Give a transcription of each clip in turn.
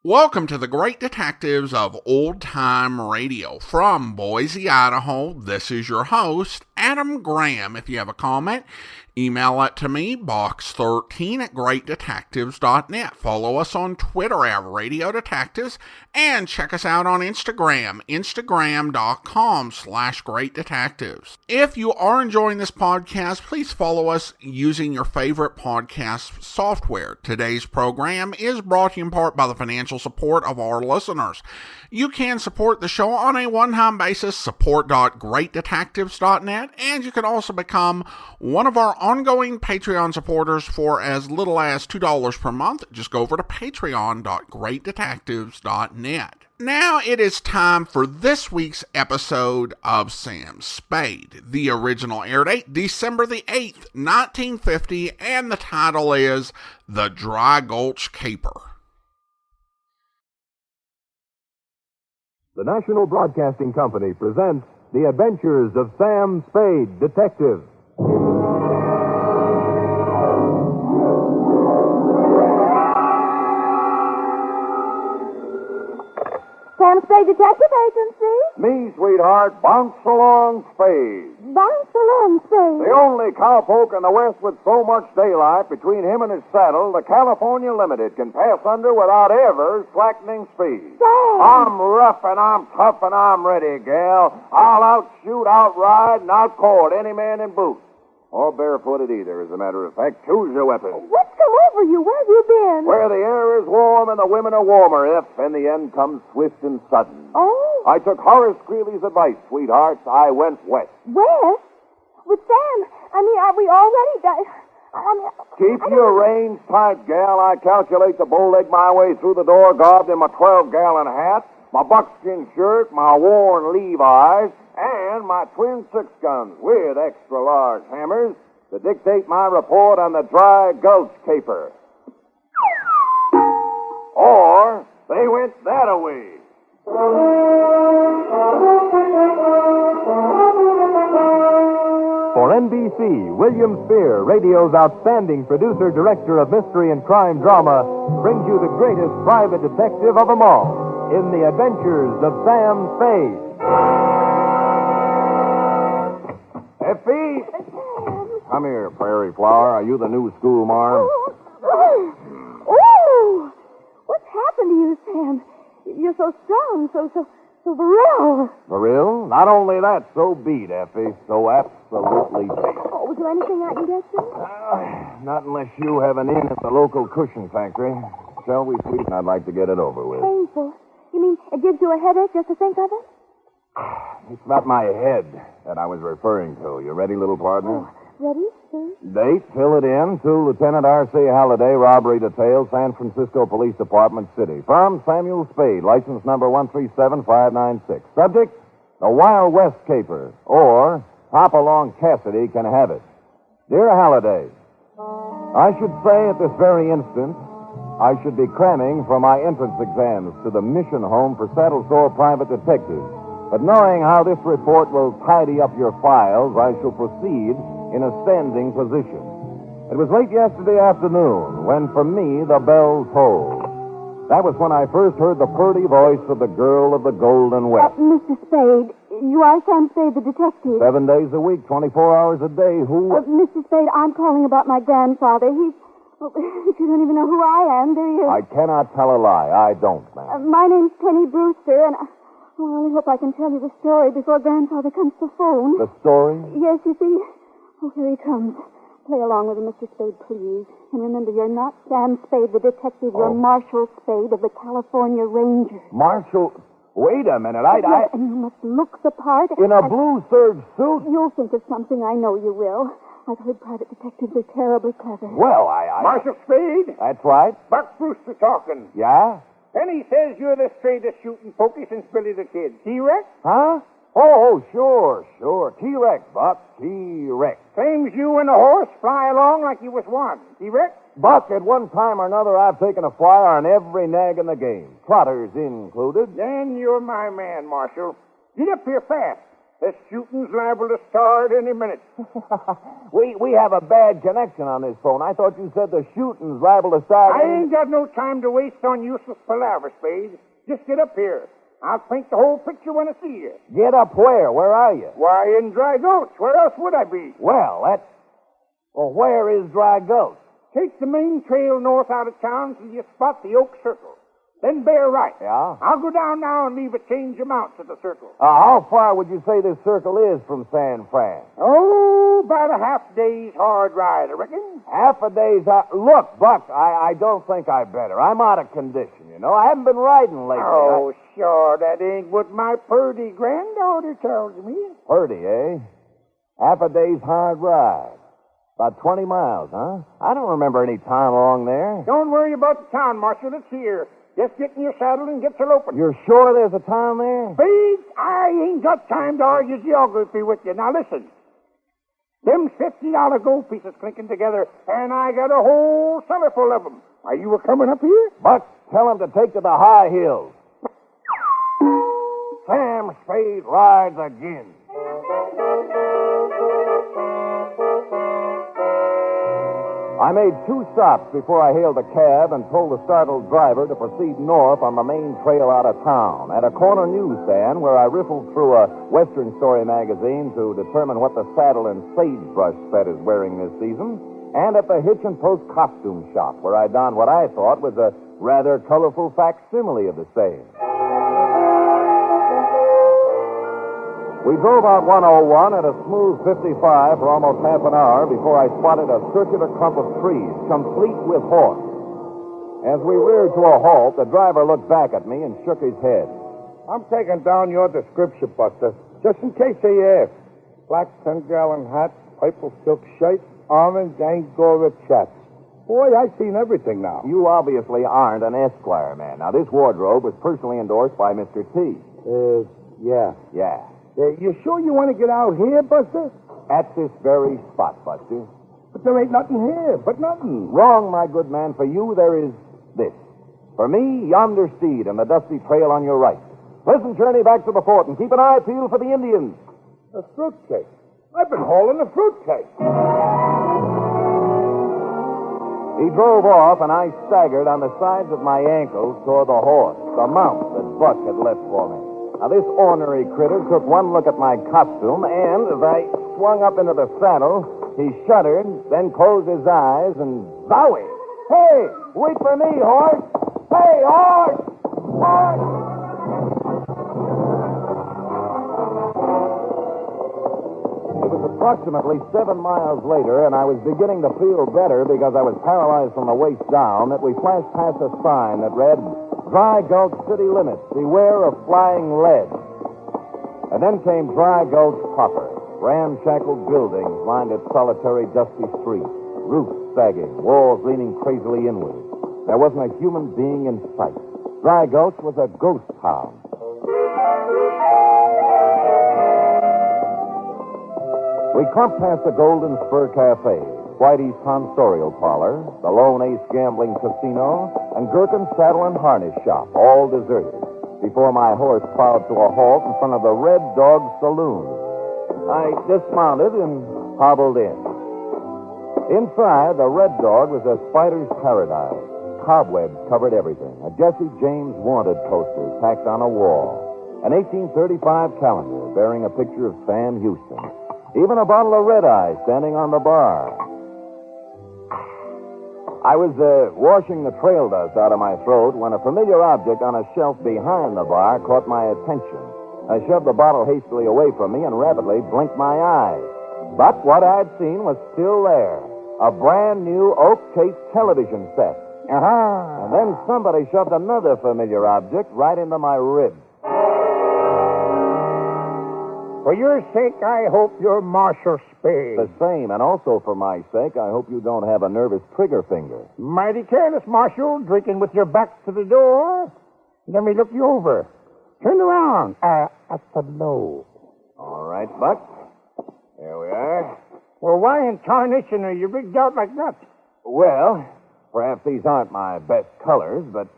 Welcome to the Great Detectives of Old Time Radio. From Boise, Idaho, this is your host, Adam Graham. If you have a comment, email it to me, box13@greatdetectives.net. Follow us on Twitter at Radio Detectives, and check us out on Instagram, instagram.com/Great Detectives. If you are enjoying this podcast, please follow us using your favorite podcast software. Today's program is brought to you in part by the financial support of our listeners. You can support the show on a one-time basis, support.greatdetectives.net, and you can also become one of our ongoing Patreon supporters for as little as $2 per month. Just go over to patreon.greatdetectives.net. Now it is time for this week's episode of Sam Spade. The original air date, December the 8th, 1950, and the title is The Dry Gulch Caper. The National Broadcasting Company presents The Adventures of Sam Spade, Detective. Sam Spade Detective Agency? Me, sweetheart, bounce along Spade. Bounce along, Spade. The only cowpoke in the West with so much daylight between him and his saddle, the California Limited can pass under without ever slackening speed. Sam! I'm rough and I'm tough and I'm ready, gal. I'll outshoot, outride, and outcourt any man in boots. Or barefooted either, as a matter of fact. Choose your weapon. What's come over you? Where have you been? Where the air is warm and the women are warmer, if in the end comes swift and sudden. Oh? I took Horace Greeley's advice, sweethearts. I went west. West? With Sam? Are we all ready? Keep your reins tight, gal. I calculate to bow-leg my way through the door, garbed in my 12-gallon hat, my buckskin shirt, my worn Levi's, and my twin six-guns with extra-large hammers to dictate my report on the Dry Gulch Caper. Or they went that-a-way. For NBC, William Spear, radio's outstanding producer-director of mystery and crime drama, brings you the greatest private detective of them all in The Adventures of Sam Spade. Effie! Come here, Prairie Flower. Are you the new school marm? Oh! What's happened to you, Sam? You're so strong, so virile. Virile? Not only that, so beat, Effie. So absolutely beat. Oh, was there anything I can get you? Not unless you have an in at the local cushion factory. Shall we, sweet? I'd like to get it over with. Painful. You mean it gives you a headache just to think of it? It's not my head that I was referring to. You ready, little partner? Oh, ready, sir? Date, fill it in, to Lieutenant R.C. Halliday, robbery detail, San Francisco Police Department, City. Firm, Samuel Spade, license number 137596. Subject, the Wild West Caper, or Hopalong Cassidy can have it. Dear Halliday, I should say at this very instant, I should be cramming for my entrance exams to the mission home for Saddle Sore Private Detectives. But knowing how this report will tidy up your files, I shall proceed in a standing position. It was late yesterday afternoon when, for me, the bell tolled. That was when I first heard the purty voice of the girl of the Golden West. Mr. Spade, you are Sam Spade, the detective. 7 days a week, 24 hours a day. Who? Mr. Spade, I'm calling about my grandfather. You don't even know who I am, do you? I cannot tell a lie. I don't, ma'am. My name's Penny Brewster, and I only hope I can tell you the story before Grandfather comes to phone. The story? Yes, you see. Oh, here he comes. Play along with him, Mr. Spade, please. And remember, you're not Sam Spade, the detective. You're Marshal Spade of the California Rangers. Marshal? Wait a minute. Yes, and you must look the part. In a blue serge suit? You'll think of something. I know you will. I've heard private detectives are terribly clever. Well, I... Marshal Spade? That's right. Buck Brewster talking. Yeah? And he says you're the straightest shooting pokey since Billy the Kid. T-Rex? Huh? Oh, sure. T-Rex, Buck. T-Rex. Claims you and the horse fly along like you was one. T-Rex? Buck, at one time or another, I've taken a flyer on every nag in the game. Trotters included. Then you're my man, Marshal. Get up here fast. The shooting's liable to start any minute. We have a bad connection on this phone. I thought you said the shooting's liable to start. I ain't got no time to waste on useless palaver, Spade. Just get up here. I'll paint the whole picture when I see you. Get up where? Where are you? Why, in Dry Gulch. Where else would I be? Well, where is Dry Gulch? Take the main trail north out of town till you spot the Oak Circle. Then bear right. Yeah? I'll go down now and leave a change of mounts at the circle. How far would you say this circle is from San Fran? Oh, about a half day's hard ride, I reckon. Half a day's... Look, Buck, I don't think I better. I'm out of condition, you know. I haven't been riding lately. Oh, sure, that ain't what my purdy granddaughter tells me. Purdy, eh? Half a day's hard ride. About 20 miles, huh? I don't remember any town along there. Don't worry about the town, Marshal. It's here. Just get in your saddle and get to loping. You're sure there's a town there? Spade, I ain't got time to argue geography with you. Now listen. Them $50 gold pieces clinking together, and I got a whole cellar full of them. Are you coming up here? Buck, tell him to take to the high hills. Sam Spade rides again. I made 2 stops before I hailed a cab and told the startled driver to proceed north on the main trail out of town. At a corner newsstand where I riffled through a Western Story magazine to determine what the saddle and sagebrush set is wearing this season, and at the Hitch and Post costume shop where I donned what I thought was a rather colorful facsimile of the same. We drove out 101 at a smooth 55 for almost half an hour before I spotted a circular clump of trees, complete with horse. As we reared to a halt, the driver looked back at me and shook his head. I'm taking down your description, Buster, just in case they ask. Black 10-gallon hat, purple silk shirt, orange Angora chaps. Boy, I've seen everything now. You obviously aren't an Esquire man. Now, this wardrobe was personally endorsed by Mr. T. Yeah. Yeah. You sure you want to get out here, Buster? At this very spot, Buster. But there ain't nothing here, but nothing. Wrong, my good man. For you, there is this. For me, yonder steed and the dusty trail on your right. Pleasant journey back to the fort, and keep an eye peeled for the Indians. A fruitcake. I've been hauling a fruitcake. He drove off, and I staggered on the sides of my ankles toward the horse, the mount that Buck had left for me. Now, this ornery critter took one look at my costume, and as I swung up into the saddle, he shuddered, then closed his eyes, and zowie! Hey, wait for me, horse! Hey, horse! Horse! It was approximately 7 miles later, and I was beginning to feel better because I was paralyzed from the waist down, that we flashed past a sign that read, Dry Gulch City Limits, beware of flying lead. And then came Dry Gulch proper. Ramshackled buildings lined its solitary, dusty streets, roofs sagging, walls leaning crazily inward. There wasn't a human being in sight. Dry Gulch was a ghost town. We clumped past the Golden Spur Cafe, Whitey's Tonsorial Parlor, the Lone Ace Gambling Casino, and Gherkin's Saddle and Harness Shop, all deserted, before my horse plowed to a halt in front of the Red Dog Saloon. I dismounted and hobbled in. Inside, the Red Dog was a spider's paradise. Cobwebs covered everything. A Jesse James wanted poster tacked on a wall. An 1835 calendar bearing a picture of Sam Houston. Even a bottle of red-eye standing on the bar. I was washing the trail dust out of my throat when a familiar object on a shelf behind the bar caught my attention. I shoved the bottle hastily away from me and rapidly blinked my eyes. But what I'd seen was still there. A brand new oak-cased television set. Uh-huh. And then somebody shoved another familiar object right into my ribs. For your sake, I hope you're Marshal Spade. The same, and also for my sake, I hope you don't have a nervous trigger finger. Mighty careless, Marshal, drinking with your back to the door. Let me look you over. Turn around. At the low. All right, Buck. Here we are. Well, why in tarnation are you rigged out like that? Well, perhaps these aren't my best colors, but,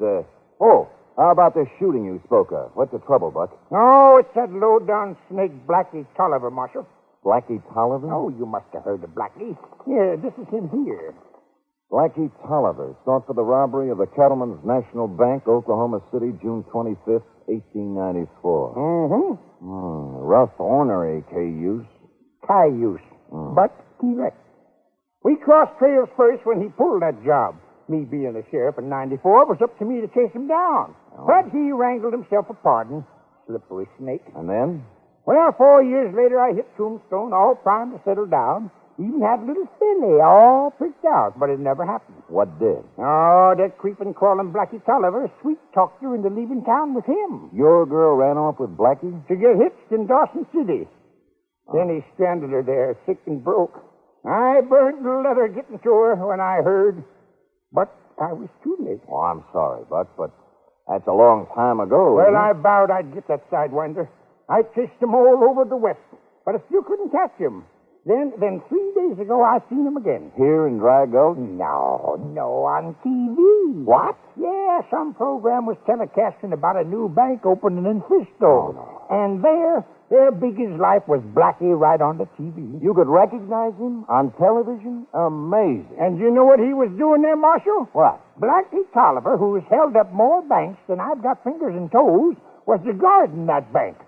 How about this shooting you spoke of? What's the trouble, Buck? Oh, it's that low-down snake Blackie Tolliver, Marshal. Blackie Tolliver? Oh, you must have heard of Blackie. Yeah, this is him here. Blackie Tolliver, sought for the robbery of the Cattlemen's National Bank, Oklahoma City, June 25th, 1894. Mm-hmm. Rough, ornery cayuse. Cayuse. But he wrecked. We crossed trails first when he pulled that job. Me being the sheriff in 94, it was up to me to chase him down. But he wrangled himself a pardon. Slippery snake. And then? Well, 4 years later, I hit Tombstone, all primed to settle down. Even had a little filly all picked out, but it never happened. What did? Oh, that creeping, crawling Blackie Tolliver sweet-talked her into leaving town with him. Your girl ran off with Blackie? To get hitched in Dawson City. Then he stranded her there, sick and broke. I burned the letter getting to her when I heard, but I was too late. Oh, I'm sorry, Buck, but that's a long time ago. Well, I vowed I'd get that sidewinder. I chased him all over the West, but I still couldn't catch him. Then 3 days ago, I seen him again. Here in Dry Gulch? No, on TV. What? Yeah, some program was telecasting about a new bank opening in Frisco. And there big as life was Blackie right on the TV. You could recognize him on television? Amazing. And you know what he was doing there, Marshal? What? Blackie Tolliver, who's held up more banks than I've got fingers and toes, was the guard in that bank.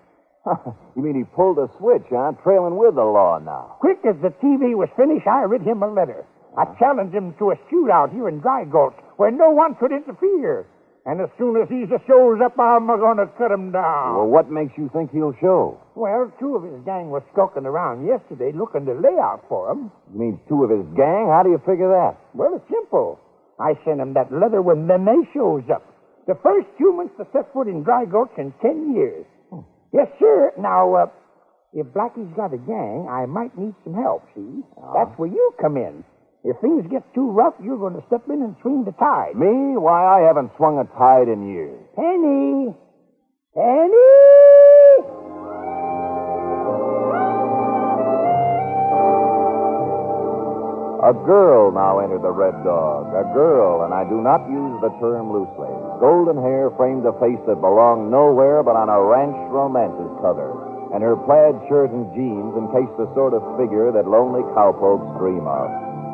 You mean he pulled a switch, huh? Trailing with the law now. Quick as the TV was finished, I writ him a letter. I challenged him to a shootout here in Dry Gulch where no one could interfere. And as soon as he shows up, I'm going to cut him down. Well, what makes you think he'll show? Well, 2 of his gang were skulking around yesterday looking to lay out for him. You mean 2 of his gang? How do you figure that? Well, it's simple. I sent him that letter when they shows up. The first humans to set foot in Dry Gulch in 10 years. Yes, sir. Now, if Blackie's got a gang, I might need some help, see? That's where you come in. If things get too rough, you're going to step in and swing the tide. Me? Why, I haven't swung a tide in years. Penny! A girl now entered the Red Dog. A girl, and I do not use the term loosely. Golden hair framed a face that belonged nowhere but on a ranch romance's cover. And her plaid shirt and jeans encased the sort of figure that lonely cowpokes dream of.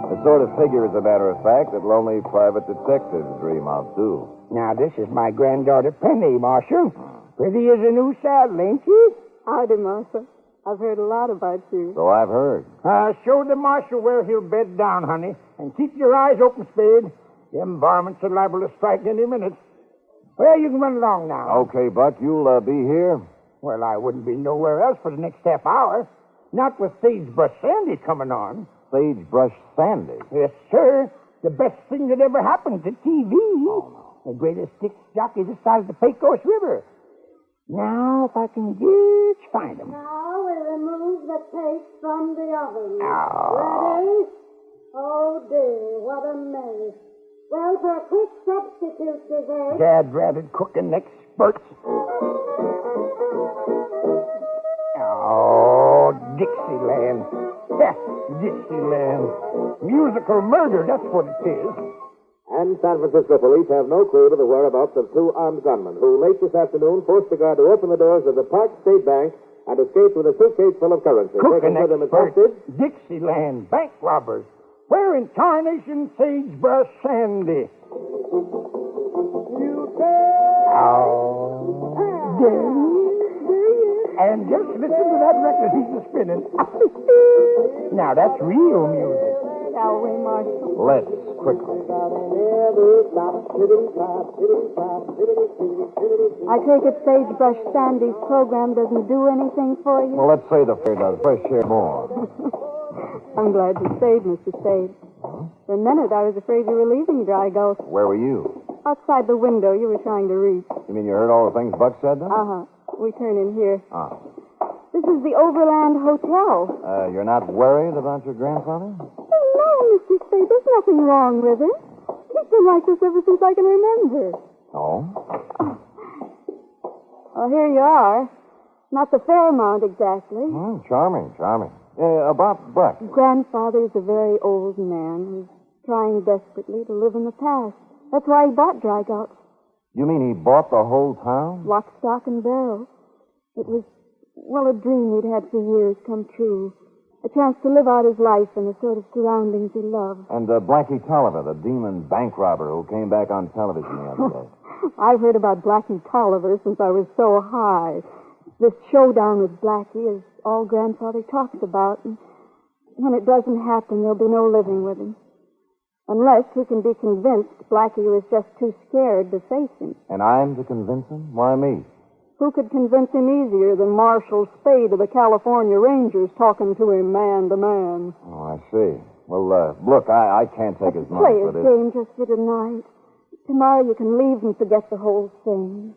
The sort of figure, as a matter of fact, that lonely private detectives dream of, too. Now, this is my granddaughter, Penny, Marshal. Pretty as a new saddle, ain't she? Howdy, Marshal. I've heard a lot about you. So I've heard. Show the Marshal where he'll bed down, honey. And keep your eyes open, Spade. Them varmints are liable to strike any minute. Well, you can run along now. Okay, Buck, you'll be here? Well, I wouldn't be nowhere else for the next half hour. Not with Sagebrush Sandy coming on. Sagebrush Sandy? Yes, sir. The best thing that ever happened to TV. Oh, no. The greatest stick jockey this side of the Pecos River. Now, if I can just find him. Now we remove the cake from the oven. Oh. Ready? Oh, dear, what a mess. Well, for a quick substitute dessert... Dad-ratted cooking experts. Oh, Dixieland. Yeah, Dixieland. Musical murder, that's what it is. And San Francisco police have no clue to the whereabouts of 2 armed gunmen who late this afternoon forced the guard to open the doors of the Park State Bank and escaped with a suitcase full of currency. Cooking Taken with them as expert. hostage. Dixieland bank robbers. Where in tarnation Sagebrush Sandy? Oh, and just listen to that record he's spinning. Now that's real music. Shall we, Marshal? Let's, quickly. I take it Sagebrush Sandy's program doesn't do anything for you? Well, let's say the fair does. Fresh share more. I'm glad you stayed, Mr. Spade. For a minute, I was afraid you were leaving Dry Gulch. Where were you? Outside the window you were trying to reach. You mean you heard all the things Buck said then? Uh-huh. We turn in here. Oh. This is the Overland Hotel. You're not worried about your grandfather? Oh, no, Mr. Spade. There's nothing wrong with him. He's been like this ever since I can remember. Oh? Well, here you are. Not the Fairmount, exactly. Oh, charming. About Buck. Grandfather's a very old man who's trying desperately to live in the past. That's why he bought Dry Gulch. You mean he bought the whole town? Lock, stock, and barrel. It was, a dream he'd had for years come true. A chance to live out his life in the sort of surroundings he loved. And Blackie Tolliver, the demon bank robber who came back on television the other day. I've heard about Blackie Tolliver since I was so high. This showdown with Blackie is all Grandfather talks about. And when it doesn't happen, there'll be no living with him. Unless he can be convinced Blackie was just too scared to face him. And I'm to convince him? Why me? Who could convince him easier than Marshal Spade of the California Rangers talking to him man to man? Oh, I see. Well, look, I can't take his money Play for his this. game just for tonight. Tomorrow you can leave and forget the whole thing.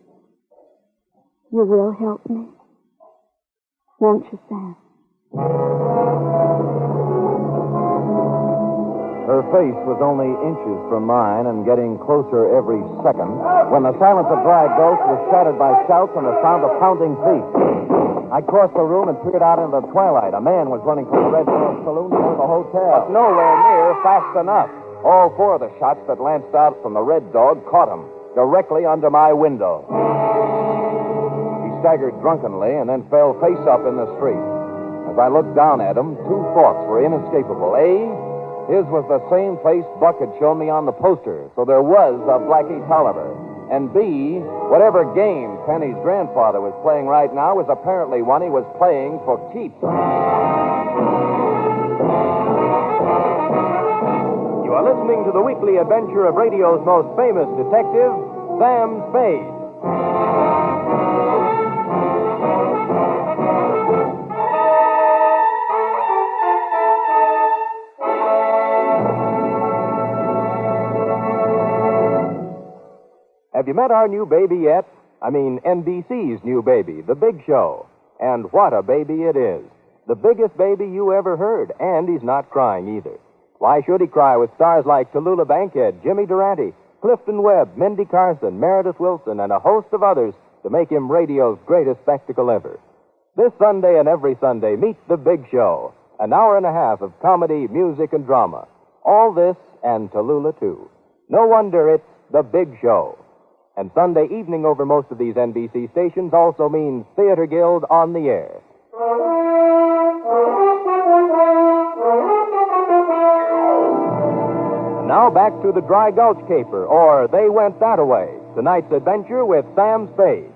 You will help me. Won't you, Sam? Her face was only inches from mine and getting closer every second when the silence of Dry Gulch was shattered by shouts and the sound of pounding feet. I crossed the room and peered out into the twilight. A man was running from the Red Dog Saloon toward the hotel, but nowhere near fast enough. All four of the shots that lanced out from the Red Dog caught him directly under my window. He staggered drunkenly and then fell face up in the street. As I looked down at him, two thoughts were inescapable. A, his was the same face Buck had shown me on the poster, so there was a Blackie Tolliver. And B, whatever game Penny's grandfather was playing right now was apparently one he was playing for keeps. You are listening to the weekly adventure of radio's most famous detective, Sam Spade. Have you met our new baby yet? I mean, NBC's new baby, The Big Show. And what a baby it is. The biggest baby you ever heard, and he's not crying either. Why should he cry with stars like Tallulah Bankhead, Jimmy Durante, Clifton Webb, Mindy Carson, Meredith Wilson, and a host of others to make him radio's greatest spectacle ever? This Sunday and every Sunday, meet The Big Show, an hour and a half of comedy, music, and drama. All this and Tallulah, too. No wonder it's The Big Show. And Sunday evening over most of these NBC stations also means Theater Guild on the air. And now back to the Dry Gulch Caper, or They Went That-A-Way. Tonight's adventure with Sam Spade.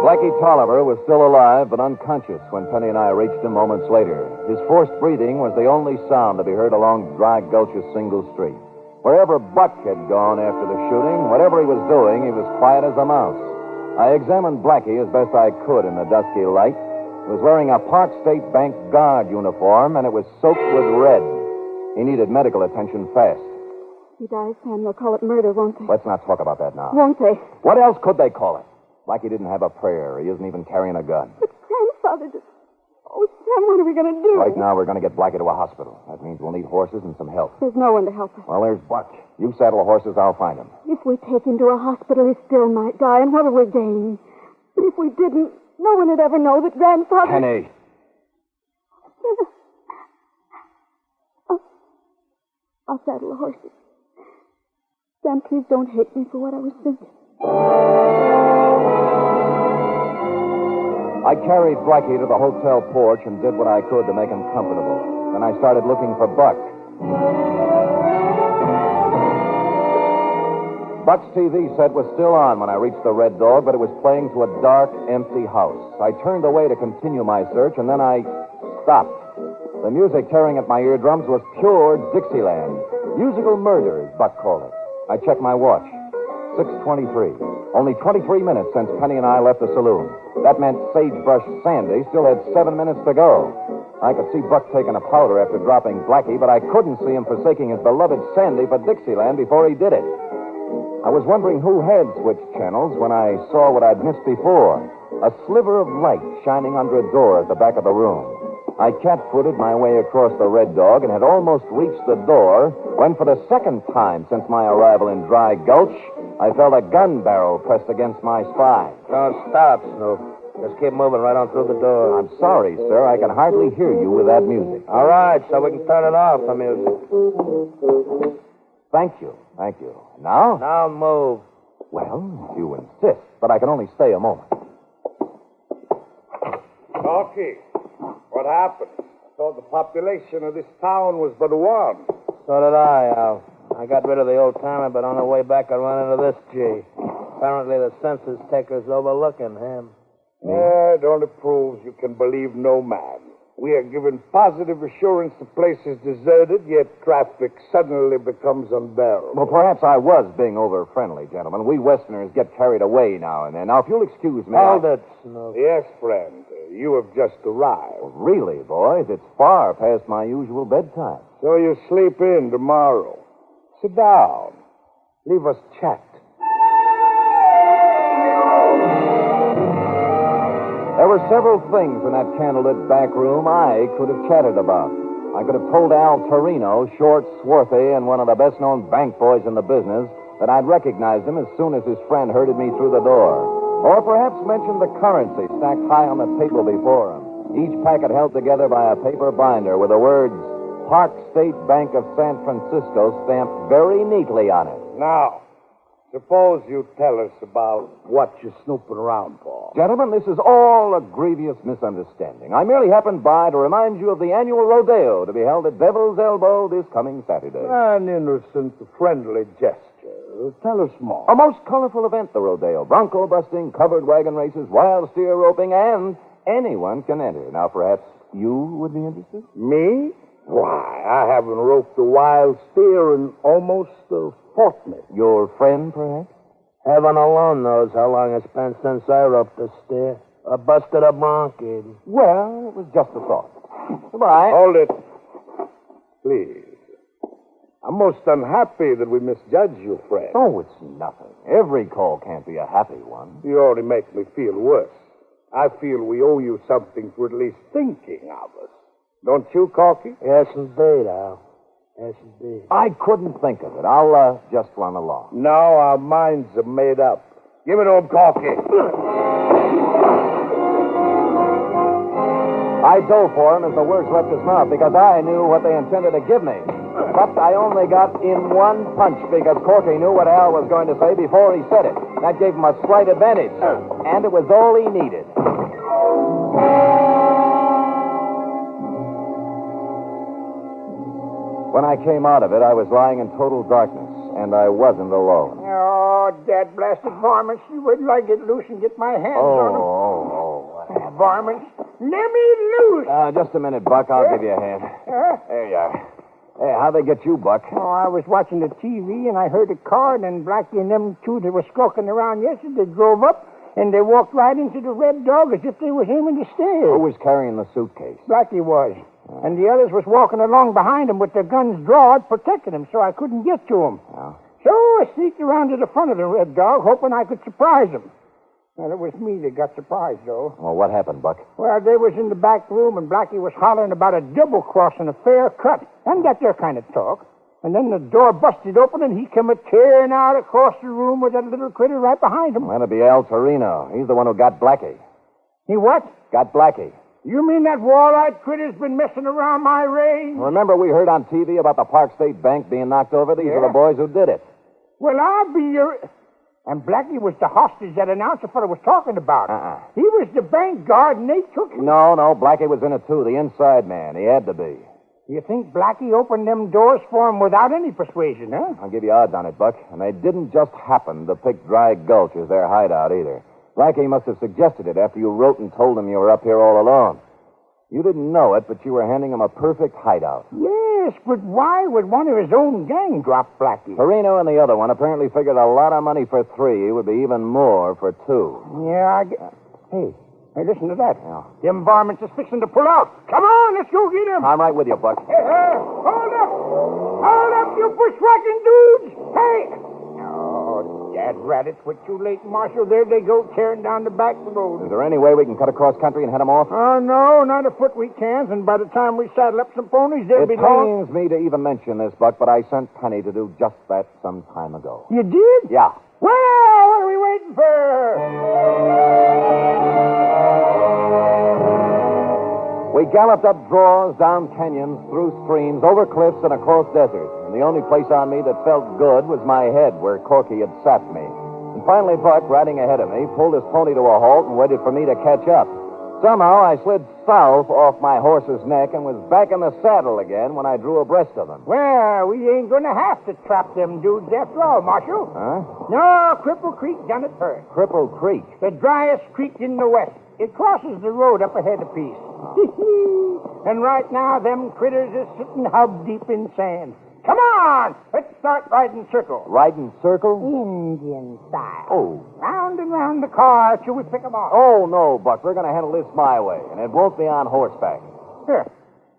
Blackie Tolliver was still alive but unconscious when Penny and I reached him moments later. His forced breathing was the only sound to be heard along Dry Gulch's single street. Wherever Buck had gone after the shooting, whatever he was doing, he was quiet as a mouse. I examined Blackie as best I could in the dusky light. He was wearing a Park State Bank guard uniform, and it was soaked with red. He needed medical attention fast. He dies, Sam. They'll call it murder, won't they? Let's not talk about that now. Won't they? What else could they call it? Blackie didn't have a prayer. He isn't even carrying a gun. But Grandfather just... Oh, Sam, what are we going to do? Right now, we're going to get Blackie to a hospital. That means we'll need horses and some help. There's no one to help us. Well, there's Buck. You saddle the horses, I'll find him. If we take him to a hospital, he still might die, and what will we gain? But if we didn't, no one would ever know that Grandfather... Penny. I'll saddle the horses. Sam, please don't hate me for what I was thinking. I carried Blackie to the hotel porch and did what I could to make him comfortable. Then I started looking for Buck. Buck's TV set was still on when I reached the Red Dog, but it was playing to a dark, empty house. I turned away to continue my search, and then I stopped. The music tearing at my eardrums was pure Dixieland. Musical murder, as Buck called it. I checked my watch. 6:23. Only 23 minutes since Penny and I left the saloon. That meant Sagebrush Sandy still had 7 minutes to go. I could see Buck taking a powder after dropping Blackie, but I couldn't see him forsaking his beloved Sandy for Dixieland before he did it. I was wondering who had switched channels when I saw what I'd missed before. A sliver of light shining under a door at the back of the room. I cat-footed my way across the Red Dog and had almost reached the door when, for the second time since my arrival in Dry Gulch, I felt a gun barrel pressed against my spine. Don't stop, Snoop. Just keep moving right on through the door. I'm sorry, sir. I can hardly hear you with that music. All right, so we can turn it off, the music. Thank you. Now? Now move. Well, if you insist, but I can only stay a moment. Corky, what happened? I thought the population of this town was but one. So did I, Al. I got rid of the old-timer, but on the way back I ran into this G. Apparently the census taker's overlooking him. Yeah, it only proves you can believe no man. We are given positive assurance the place is deserted, yet traffic suddenly becomes unbearable. Well, perhaps I was being over-friendly, gentlemen. We Westerners get carried away now and then. Now, if you'll excuse me... Hold it, Snoop. Yes, friend. You have just arrived. Really, boys, it's far past my usual bedtime. So you sleep in tomorrow. Sit down. Leave us chat. There were several things in that candlelit back room I could have chatted about. I could have told Al Torino, short, swarthy, and one of the best-known bank boys in the business, that I'd recognize him as soon as his friend herded me through the door. Or perhaps mention the currency stacked high on the table before him, each packet held together by a paper binder with the words, Park State Bank of San Francisco stamped very neatly on it. Now, suppose you tell us about what you're snooping around for. Gentlemen, this is all a grievous misunderstanding. I merely happened by to remind you of the annual rodeo to be held at Devil's Elbow this coming Saturday. An innocent, friendly gesture. Tell us more. A most colorful event, the rodeo. Bronco busting, covered wagon races, wild steer roping, and anyone can enter. Now, perhaps you would be interested? Me? Why, I haven't roped a wild steer in almost a fortnight. Your friend, perhaps? Heaven alone knows how long it's been since I roped a steer. I busted a bronco. Well, it was just a thought. Goodbye. Hold it. Please. I'm most unhappy that we misjudged you, friend. Oh, it's nothing. Every call can't be a happy one. You only make me feel worse. I feel we owe you something for at least thinking of us. Don't you, Corky? Yes, indeed, Al. Yes, indeed. I couldn't think of it. I'll just run along. Now our minds are made up. Give it to him, Corky. I dove for him as the words left his mouth because I knew what they intended to give me. But I only got in one punch because Corky knew what Al was going to say before he said it. That gave him a slight advantage. And it was all he needed. When I came out of it, I was lying in total darkness, and I wasn't alone. Oh, that blasted varmints. Wouldn't I get loose and get my hands on them? Oh. Varmints. Let me loose. Just a minute, Buck. I'll give you a hand. There you are. Hey, how'd they get you, Buck? Oh, I was watching the TV, and I heard a car, and then Blackie and them two that were skulking around yesterday drove up, and they walked right into the Red Dog as if they was aiming to steal. Who was carrying the suitcase? Blackie was. And the others was walking along behind him with their guns drawn, protecting him, so I couldn't get to him. Yeah. So I sneaked around to the front of the Red Dog, hoping I could surprise him. Well, it was me that got surprised, though. Well, what happened, Buck? Well, they was in the back room, and Blackie was hollering about a double cross and a fair cut. And that there kind of talk. And then the door busted open, and he come a-tearing out across the room with that little critter right behind him. Well, that'd be Al Torino. He's the one who got Blackie. He what? Got Blackie. You mean that wall-eyed critter's been messing around my range? Remember we heard on TV about the Park State Bank being knocked over? These are the boys who did it. Well, I'll be your... And Blackie was the hostage that announcer fellow was talking about. He was the bank guard, and they took him. No, Blackie was in it, too. The inside man. He had to be. You think Blackie opened them doors for him without any persuasion, huh? I'll give you odds on it, Buck. And they didn't just happen to pick Dry Gulch as their hideout, either. Blackie must have suggested it after you wrote and told him you were up here all alone. You didn't know it, but you were handing him a perfect hideout. Yes, but why would one of his own gang drop Blackie? Torino and the other one apparently figured a lot of money for three would be even more for two. Yeah, Hey, listen to that. Yeah. Them varmints is fixing to pull out. Come on, let's go get him. I'm right with you, Buck. Hey, hold up. Hold up, you bushwhacking dudes. Hey. Oh, dad rat, it's what too late, Marshal. There they go, tearing down the back road. Is there any way we can cut across country and head them off? Oh, no, not afoot we can't. And by the time we saddle up some ponies, they'll be long. It pains me to even mention this, Buck, but I sent Penny to do just that some time ago. You did? Yeah. Well, what are we waiting for? We galloped up draws, down canyons, through streams, over cliffs, and across deserts. And the only place on me that felt good was my head, where Corky had sapped me. And finally, Buck, riding ahead of me, pulled his pony to a halt and waited for me to catch up. Somehow, I slid south off my horse's neck and was back in the saddle again when I drew abreast of them. Well, we ain't going to have to trap them dudes after all, Marshal. Huh? No, Cripple Creek done it first. Cripple Creek. The driest creek in the west. It crosses the road up ahead a piece. And right now, them critters is sitting hub deep in sand. Come on! Let's start riding circle. Riding circle? Indian style. Oh. Round and round the car till we pick 'em off. Oh, no, Buck. We're going to handle this my way, and it won't be on horseback. Here.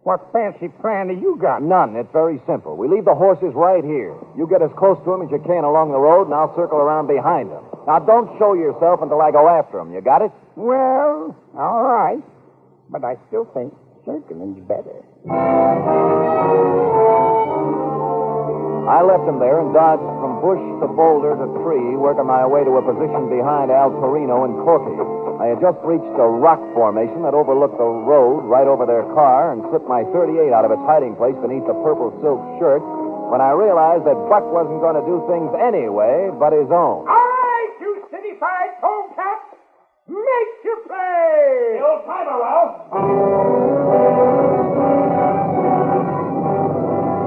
What fancy plan have you got? None. It's very simple. We leave the horses right here. You get as close to them as you can along the road, and I'll circle around behind them. Now, don't show yourself until I go after them. You got it? Well, all right. But I still think circling's better. I left him there and dodged from bush to boulder to tree, working my way to a position behind Al Torino and Corky. I had just reached a rock formation that overlooked the road right over their car and slipped my .38 out of its hiding place beneath the purple silk shirt when I realized that Buck wasn't going to do things anyway but his own. All right, you city-fied polecats, make your play! The old timer,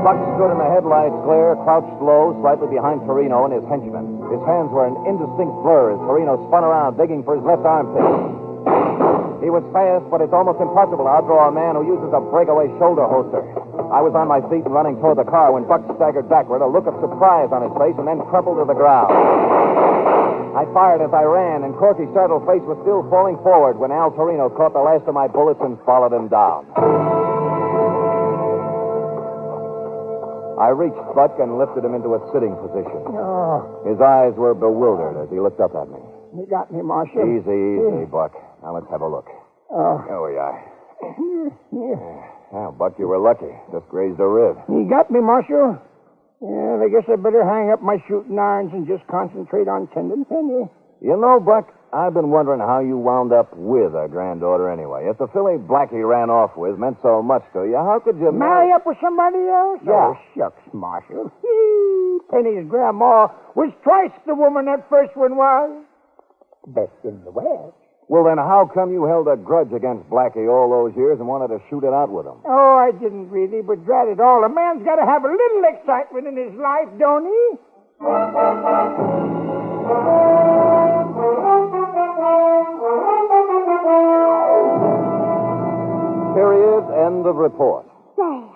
Buck stood in the headlights' glare, crouched low, slightly behind Torino and his henchmen. His hands were an indistinct blur as Torino spun around, digging for his left armpit. He was fast, but it's almost impossible to outdraw a man who uses a breakaway shoulder holster. I was on my feet and running toward the car when Buck staggered backward, a look of surprise on his face, and then crumpled to the ground. I fired as I ran, and Corky's startled face was still falling forward when Al Torino caught the last of my bullets and followed him down. I reached Buck and lifted him into a sitting position. Oh, His eyes were bewildered as he looked up at me. you got me, Marshal. Easy, Buck. Now let's have a look. Oh. There we are. Here. Now, Buck, you were lucky. Just grazed a rib. You got me, Marshal. Yeah, I guess I better hang up my shooting irons and just concentrate on tending Penny. You know, Buck, I've been wondering how you wound up with a granddaughter anyway. If the filly Blackie ran off with meant so much to you, how could you Marry up with somebody else? Yeah. Oh, shucks, Marshal. Penny's grandma was twice the woman that first one was. Best in the West. Well, then how come you held a grudge against Blackie all those years and wanted to shoot it out with him? Oh, I didn't really, but drat it all. A man's got to have a little excitement in his life, don't he? Period. End of report. Sam.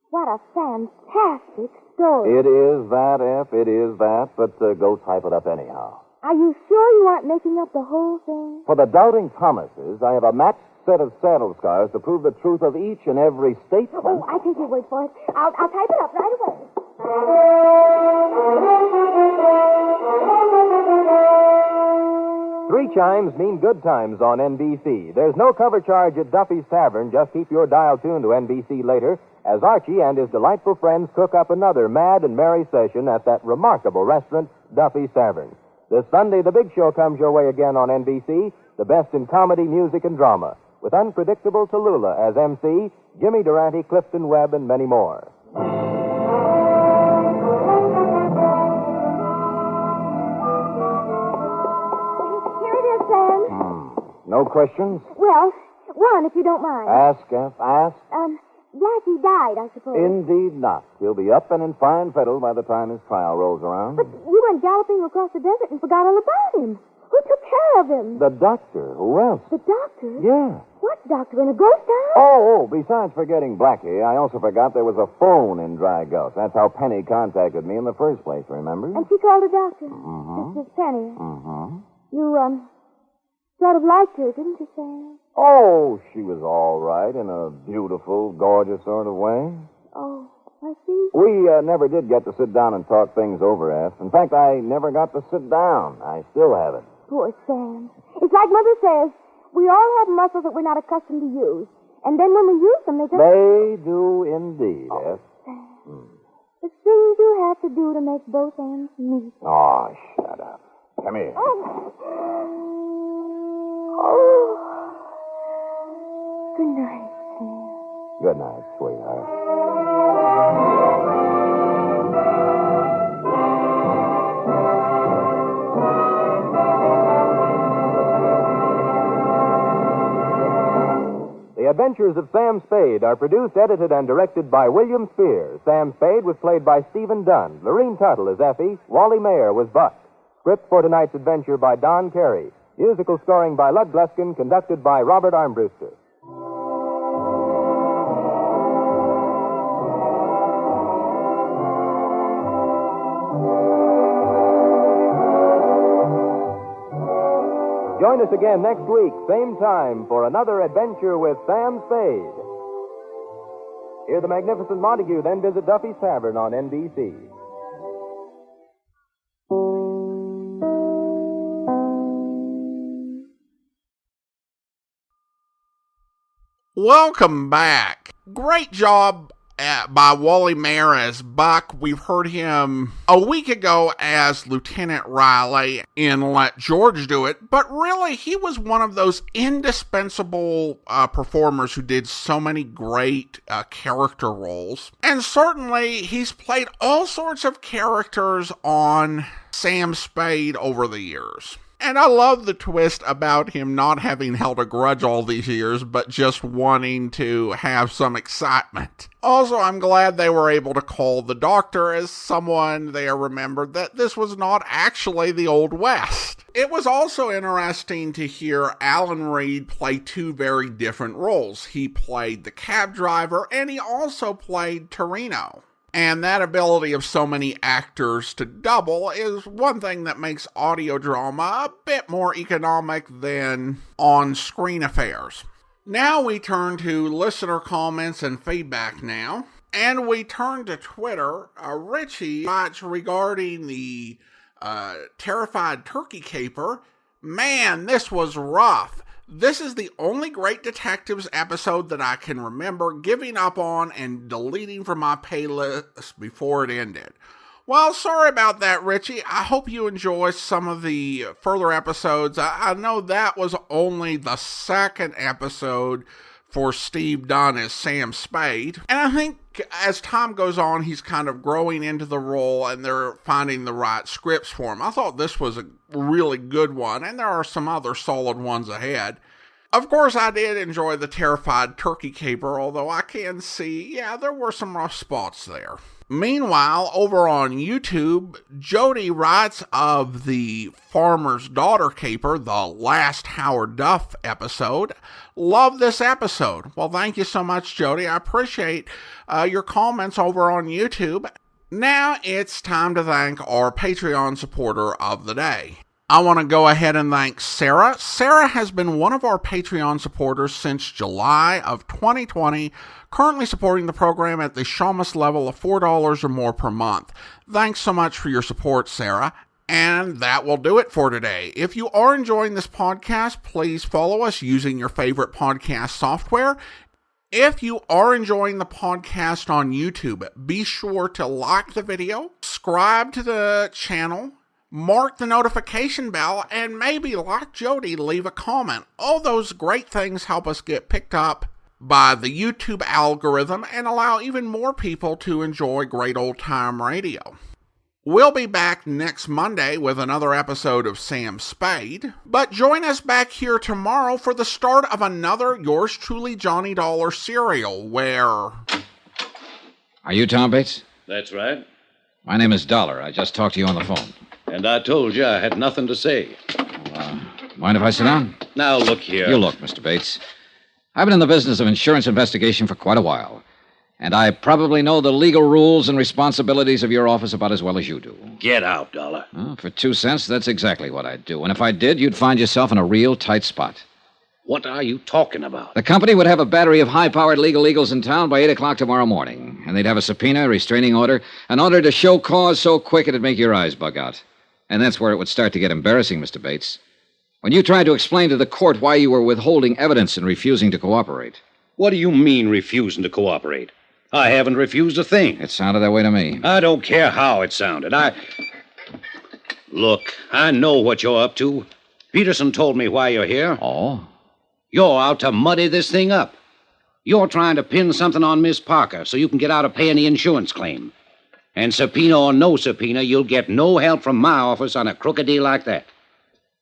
What a fantastic story. It is that, F. It is that. But go type it up anyhow. Are you sure you aren't making up the whole thing? For the doubting Thomases, I have a matched set of saddle scars to prove the truth of each and every statement. Oh, I take your word for it. I'll type it up right away. Three chimes mean good times on NBC. There's no cover charge at Duffy's Tavern. Just keep your dial tuned to NBC later as Archie and his delightful friends cook up another mad and merry session at that remarkable restaurant, Duffy's Tavern. This Sunday, the big show comes your way again on NBC, the best in comedy, music, and drama, with unpredictable Tallulah as MC, Jimmy Durante, Clifton Webb, and many more. Here it is, Sam. No questions? Well, one, if you don't mind. Ask, F. Ask. Blackie died, I suppose. Indeed not. He'll be up and in fine fettle by the time his trial rolls around. But you went galloping across the desert and forgot all about him. Who took care of him? The doctor. Who else? The doctor? Yeah. What doctor? In a ghost town? Oh, besides forgetting Blackie, I also forgot there was a phone in Dry Gulch. That's how Penny contacted me in the first place, remember? And she called the doctor. Mm-hmm. This is Penny. Mm-hmm. You, sort of liked her, didn't you, Sam? Oh, she was all right in a beautiful, gorgeous sort of way. Oh, I see. We never did get to sit down and talk things over, F. In fact, I never got to sit down. I still haven't. Poor Sam. It's like Mother says, we all have muscles that we're not accustomed to use. And then when we use them, they just... They do indeed, F. Sam, the things you have to do to make both ends meet. Oh, shut up. Come here. Oh. Good night, Sam. Good night, sweetheart. The Adventures of Sam Spade are produced, edited, and directed by William Spear. Sam Spade was played by Stephen Dunne. Lurene Tuttle as Effie. Wally Maher was Buck. Script for tonight's adventure by Don Carey. Musical scoring by Lud Gluskin, conducted by Robert Armbruster. Join us again next week, same time, for another adventure with Sam Spade. Hear the magnificent Montague, then visit Duffy's Tavern on NBC. Welcome back. Great job by Wally Maher as Buck. We've heard him a week ago as Lieutenant Riley in Let George Do It, but really he was one of those indispensable performers who did so many great character roles. And certainly he's played all sorts of characters on Sam Spade over the years. And I love the twist about him not having held a grudge all these years, but just wanting to have some excitement. Also, I'm glad they were able to call the doctor as someone there remembered that this was not actually the Old West. It was also interesting to hear Alan Reed play two very different roles. He played the cab driver, and he also played Torino. And that ability of so many actors to double is one thing that makes audio drama a bit more economic than on-screen affairs. Now we turn to listener comments and feedback now. And we turn to Twitter. Richie writes regarding the terrified turkey caper. Man, this was rough. This is the only Great Detectives episode that I can remember giving up on and deleting from my playlist before it ended. Well, sorry about that, Richie. I hope you enjoy some of the further episodes. I know that was only the second episode for Steve Dunne as Sam Spade. And I think as time goes on, he's kind of growing into the role and they're finding the right scripts for him. I thought this was a really good one, and there are some other solid ones ahead. Of course, I did enjoy the terrified turkey caper, although I can see, there were some rough spots there. Meanwhile, over on YouTube, Jody writes of the farmer's daughter caper, the last Howard Duff episode. Love this episode. Well, thank you so much, Jody. I appreciate your comments over on YouTube. Now it's time to thank our Patreon supporter of the day. I want to go ahead and thank Sarah. Sarah has been one of our Patreon supporters since July of 2020, currently supporting the program at the Shamus level of $4 or more per month. Thanks so much for your support, Sarah. And that will do it for today. If you are enjoying this podcast, please follow us using your favorite podcast software. If you are enjoying the podcast on YouTube, be sure to like the video, subscribe to the channel, mark the notification bell, and maybe, like Jody, leave a comment. All those great things help us get picked up by the YouTube algorithm and allow even more people to enjoy great old-time radio. We'll be back next Monday with another episode of Sam Spade, but join us back here tomorrow for the start of another Yours Truly Johnny Dollar serial, where... Are you Tom Bates? That's right. My name is Dollar. I just talked to you on the phone. And I told you I had nothing to say. Mind if I sit down? Now, look here. You look, Mr. Bates. I've been in the business of insurance investigation for quite a while. And I probably know the legal rules and responsibilities of your office about as well as you do. Get out, Dollar. Well, for 2 cents, that's exactly what I'd do. And if I did, you'd find yourself in a real tight spot. What are you talking about? The company would have a battery of high-powered legal eagles in town by 8 o'clock tomorrow morning. And they'd have a subpoena, a restraining order, an order to show cause so quick it'd make your eyes bug out. And that's where it would start to get embarrassing, Mr. Bates. When you tried to explain to the court why you were withholding evidence and refusing to cooperate. What do you mean, refusing to cooperate? I haven't refused a thing. It sounded that way to me. I don't care how it sounded. Look, I know what you're up to. Peterson told me why you're here. Oh? You're out to muddy this thing up. You're trying to pin something on Miss Parker so you can get out of paying the insurance claim. And subpoena or no subpoena, you'll get no help from my office on a crooked deal like that.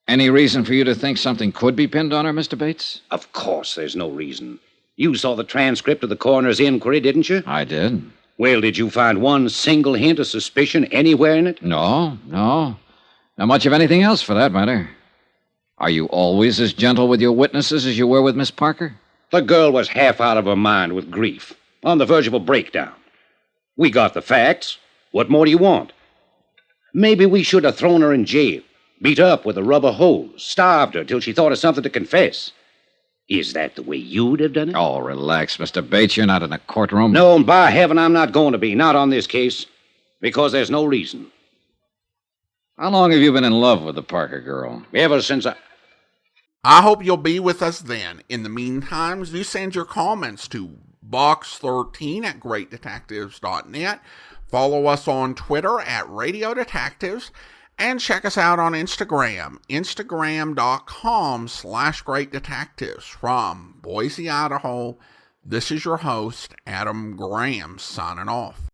Any reason for you to think something could be pinned on her, Mr. Bates? Of course there's no reason. You saw the transcript of the coroner's inquiry, didn't you? I did. Well, did you find one single hint of suspicion anywhere in it? No. Not much of anything else, for that matter. Are you always as gentle with your witnesses as you were with Miss Parker? The girl was half out of her mind with grief, on the verge of a breakdown. We got the facts. What more do you want? Maybe we should have thrown her in jail, beat her up with a rubber hose, starved her till she thought of something to confess. Is that the way you'd have done it? Oh, relax, Mr. Bates. You're not in a courtroom. No, and by heaven, I'm not going to be. Not on this case. Because there's no reason. How long have you been in love with the Parker girl? Ever since I hope you'll be with us then. In the meantime, do send your comments to box13@greatdetectives.net. Follow us on Twitter at Radio Detectives. And check us out on Instagram, instagram.com/greatdetectives. From Boise, Idaho, this is your host, Adam Graham, signing off.